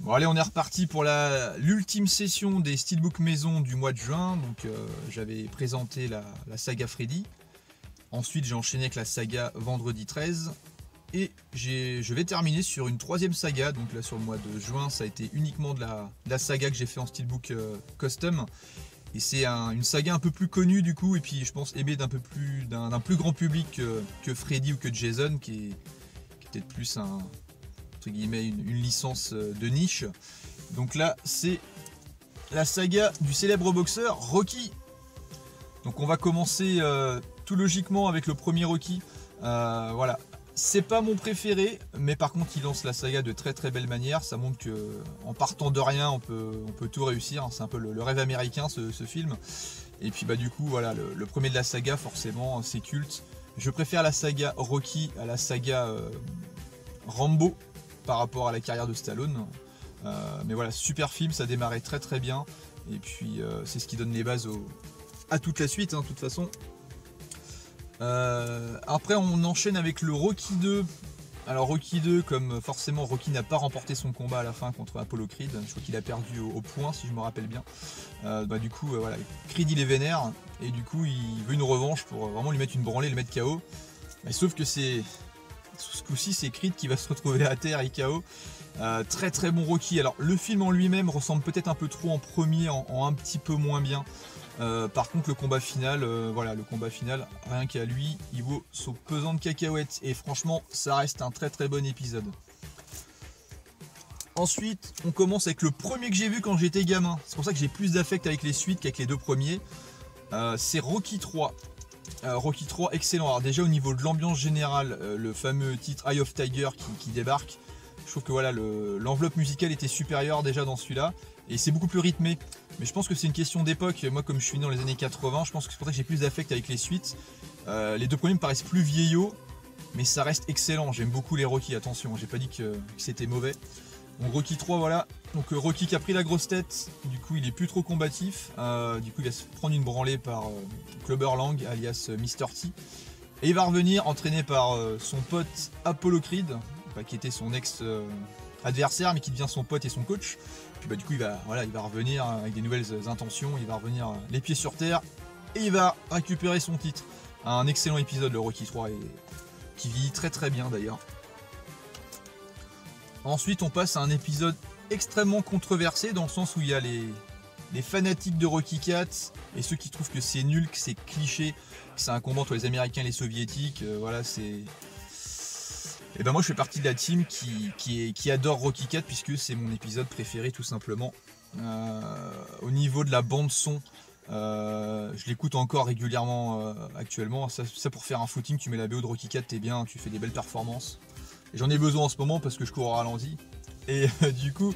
Bon allez, on est reparti pour l'ultime session des Steelbook maison du mois de juin. Donc j'avais présenté la saga Freddy. Ensuite j'ai enchaîné avec la saga Vendredi 13. Et je vais terminer sur une troisième saga. Donc là sur le mois de juin ça a été uniquement de la saga que j'ai fait en Steelbook custom. Et c'est une saga un peu plus connue du coup. Et puis je pense aimée d'un plus grand public que Freddy ou que Jason. Qui est peut-être plus entre guillemets une licence de niche. Donc là c'est la saga du célèbre boxeur Rocky. Donc on va commencer tout logiquement avec le premier Rocky. Voilà, c'est pas mon préféré, mais par contre il lance la saga de très très belle manière. Ça montre que en partant de rien on peut tout réussir. C'est un peu le rêve américain ce film. Et puis bah du coup voilà, le premier de la saga forcément c'est culte. Je préfère la saga Rocky à la saga Rambo par rapport à la carrière de Stallone. Mais voilà, super film, ça démarrait très très bien. Et puis c'est ce qui donne les bases à toute la suite, hein, de toute façon. Après on enchaîne avec le Rocky 2. Alors Rocky 2, comme forcément Rocky n'a pas remporté son combat à la fin contre Apollo Creed, je crois qu'il a perdu au point si je me rappelle bien. Du coup voilà, Creed il est vénère et du coup il veut une revanche pour vraiment lui mettre une branlée, le mettre KO. Sauf que ce coup-ci c'est Creed qui va se retrouver à terre et KO. Très très bon Rocky. Alors le film en lui-même ressemble peut-être un peu trop en premier, en un petit peu moins bien. Par contre le combat final, voilà, le combat final, rien qu'à lui, il vaut son pesant de cacahuètes. Et franchement, ça reste un très très bon épisode. Ensuite, on commence avec le premier que j'ai vu quand j'étais gamin. C'est pour ça que j'ai plus d'affect avec les suites qu'avec les deux premiers. C'est Rocky 3. Rocky 3, excellent. Alors déjà au niveau de l'ambiance générale, le fameux titre Eye of Tiger qui débarque. Je trouve que voilà, l'enveloppe musicale était supérieure déjà dans celui-là. Et c'est beaucoup plus rythmé. Mais je pense que c'est une question d'époque. Moi, comme je suis né dans les années 80, je pense que c'est pour ça que j'ai plus d'affect avec les suites. Les deux premiers me paraissent plus vieillots, mais ça reste excellent. J'aime beaucoup les Rocky, attention, j'ai pas dit que c'était mauvais. Donc Rocky 3, voilà. Donc Rocky qui a pris la grosse tête, du coup il est plus trop combatif. Du coup il va se prendre une branlée par Clubber Lang, alias Mr. T. Et il va revenir entraîné par son pote Apollo Creed, qui était son ex-adversaire, mais qui devient son pote et son coach. Puis du coup il va revenir avec des nouvelles intentions, il va revenir les pieds sur terre et il va récupérer son titre. Un excellent épisode le Rocky 3 qui vieillit très très bien d'ailleurs. Ensuite on passe à un épisode extrêmement controversé dans le sens où il y a les fanatiques de Rocky 4 et ceux qui trouvent que c'est nul, que c'est cliché, que c'est un combat entre les Américains et les Soviétiques. Voilà, c'est... Et ben moi je fais partie de la team qui adore Rocky 4 puisque c'est mon épisode préféré tout simplement. Au niveau de la bande son, je l'écoute encore régulièrement actuellement. Ça pour faire un footing, tu mets la BO de Rocky 4, t'es bien, tu fais des belles performances. J'en ai besoin en ce moment parce que je cours au ralenti. Et du coup,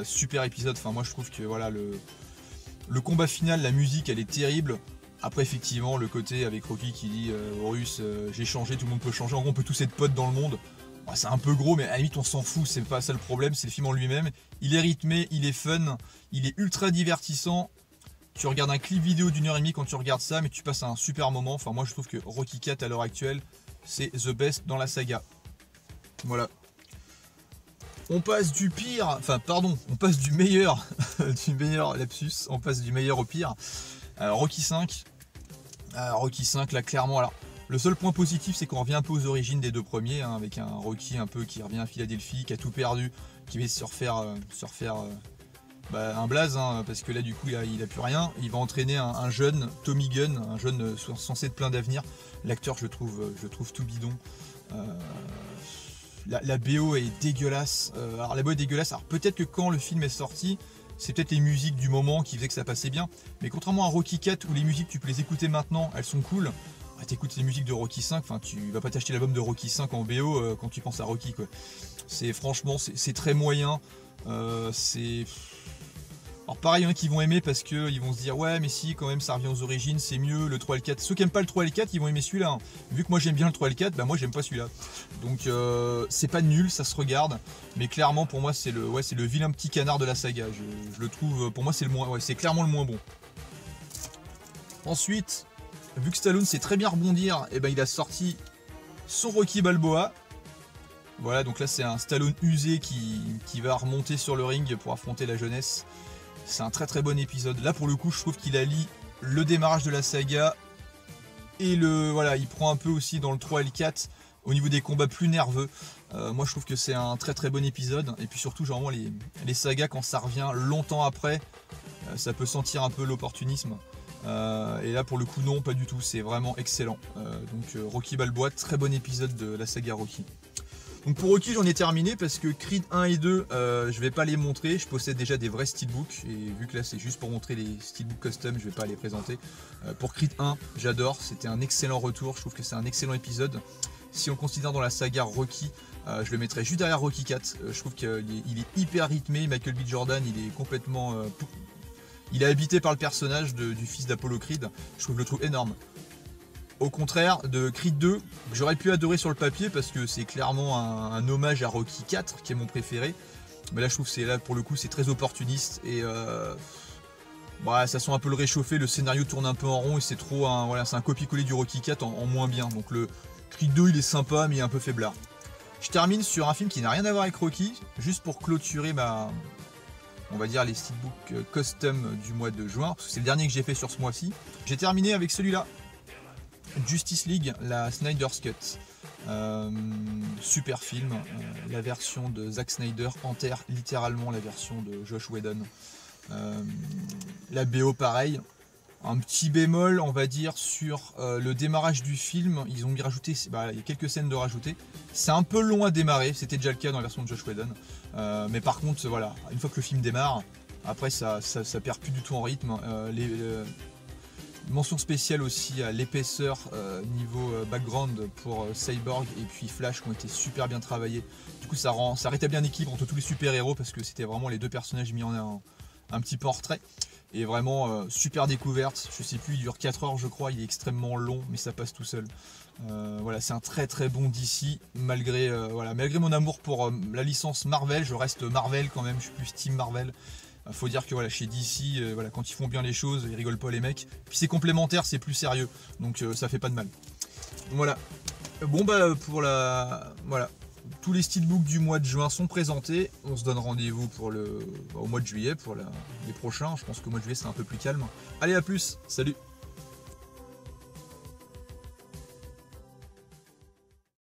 super épisode. Enfin moi je trouve que voilà, le combat final, la musique elle est terrible. Après effectivement le côté avec Rocky qui dit aux Russes j'ai changé, tout le monde peut changer, en gros on peut tous être potes dans le monde. Bon, c'est un peu gros mais à la limite on s'en fout, c'est pas ça le problème, c'est le film en lui-même. Il est rythmé, il est fun, il est ultra divertissant. Tu regardes un clip vidéo d'1h30 quand tu regardes ça, mais tu passes un super moment. Enfin moi je trouve que Rocky 4 à l'heure actuelle c'est the best dans la saga. Voilà. On passe du pire, enfin pardon, on passe du meilleur, du meilleur lapsus, on passe du meilleur au pire. Rocky 5. Rocky 5 là clairement, alors le seul point positif c'est qu'on revient un peu aux origines des deux premiers, hein, avec un Rocky un peu qui revient à Philadelphie, qui a tout perdu, qui va se refaire un blaze, hein, parce que là du coup il a plus rien. Il va entraîner un jeune Tommy Gunn, un jeune censé être plein d'avenir. L'acteur je trouve tout bidon. La BO est dégueulasse. Alors la BO est dégueulasse, alors peut-être que quand le film est sorti, c'est peut-être les musiques du moment qui faisaient que ça passait bien. Mais contrairement à Rocky 4 où les musiques tu peux les écouter maintenant, elles sont cool. T'écoutes les musiques de Rocky 5, enfin tu vas pas t'acheter l'album de Rocky 5 en BO quand tu penses à Rocky quoi. Franchement c'est très moyen. Alors pareil, il y en a qui vont aimer parce qu'ils vont se dire ouais mais si quand même ça revient aux origines, c'est mieux le 3 et le 4. Ceux qui aiment pas le 3 et le 4 ils vont aimer celui-là, hein. Vu que moi j'aime bien le 3 et le 4, bah moi j'aime pas celui-là. Donc c'est pas nul, ça se regarde. Mais clairement pour moi c'est le vilain petit canard de la saga. Je le trouve, pour moi c'est le moins, c'est clairement le moins bon. Ensuite, vu que Stallone sait très bien rebondir, et ben il a sorti son Rocky Balboa. Voilà, donc là c'est un Stallone usé qui va remonter sur le ring pour affronter la jeunesse. C'est un très très bon épisode. Là pour le coup je trouve qu'il allie le démarrage de la saga et voilà, il prend un peu aussi dans le 3 et le 4 au niveau des combats plus nerveux. Moi je trouve que c'est un très très bon épisode. Et puis surtout généralement les sagas quand ça revient longtemps après, ça peut sentir un peu l'opportunisme. Et là pour le coup non, pas du tout, c'est vraiment excellent. Donc Rocky Balboa, très bon épisode de la saga Rocky. Donc pour Rocky j'en ai terminé parce que Creed 1 et 2 je vais pas les montrer, je possède déjà des vrais steelbooks et vu que là c'est juste pour montrer les steelbooks custom, je vais pas les présenter. Pour Creed 1 j'adore, c'était un excellent retour, je trouve que c'est un excellent épisode. Si on le considère dans la saga Rocky, je le mettrais juste derrière Rocky 4, je trouve qu'il est hyper rythmé, Michael B. Jordan il est complètement... il est habité par le personnage du fils d'Apollo Creed, je le trouve énorme. Au contraire de Creed 2, que j'aurais pu adorer sur le papier parce que c'est clairement un hommage à Rocky 4 qui est mon préféré. Mais là je trouve que là pour le coup c'est très opportuniste et ça sent un peu le réchauffé, le scénario tourne un peu en rond et c'est trop c'est un copier-coller du Rocky 4 en moins bien. Donc le Creed 2 il est sympa mais il est un peu faiblard. Je termine sur un film qui n'a rien à voir avec Rocky, juste pour clôturer on va dire les steelbooks custom du mois de juin, parce que c'est le dernier que j'ai fait sur ce mois-ci. J'ai terminé avec celui-là. Justice League, la Snyder's Cut. Super film, la version de Zack Snyder enterre littéralement la version de Joss Whedon. La BO pareil, un petit bémol on va dire sur le démarrage du film, ils ont rajouté, il y a quelques scènes de rajouter, c'est un peu long à démarrer, c'était déjà le cas dans la version de Joss Whedon, mais par contre voilà, une fois que le film démarre, après ça perd plus du tout en rythme. Mention spéciale aussi à l'épaisseur niveau background pour Cyborg et puis Flash qui ont été super bien travaillés. Du coup ça rétablit un équilibre entre tous les super-héros parce que c'était vraiment les deux personnages mis en un petit peu en retrait. Et vraiment super découverte, je sais plus, il dure 4 heures je crois, il est extrêmement long mais ça passe tout seul. Voilà, c'est un très très bon DC, malgré mon amour pour la licence Marvel, je reste Marvel quand même, je suis plus Team Marvel. Faut dire que chez DC, quand ils font bien les choses, ils rigolent pas les mecs. Puis c'est complémentaire, c'est plus sérieux, donc ça fait pas de mal. Voilà. Bon voilà, tous les steelbooks du mois de juin sont présentés. On se donne rendez-vous pour au mois de juillet pour les prochains. Je pense qu'au mois de juillet c'est un peu plus calme. Allez, à plus, salut.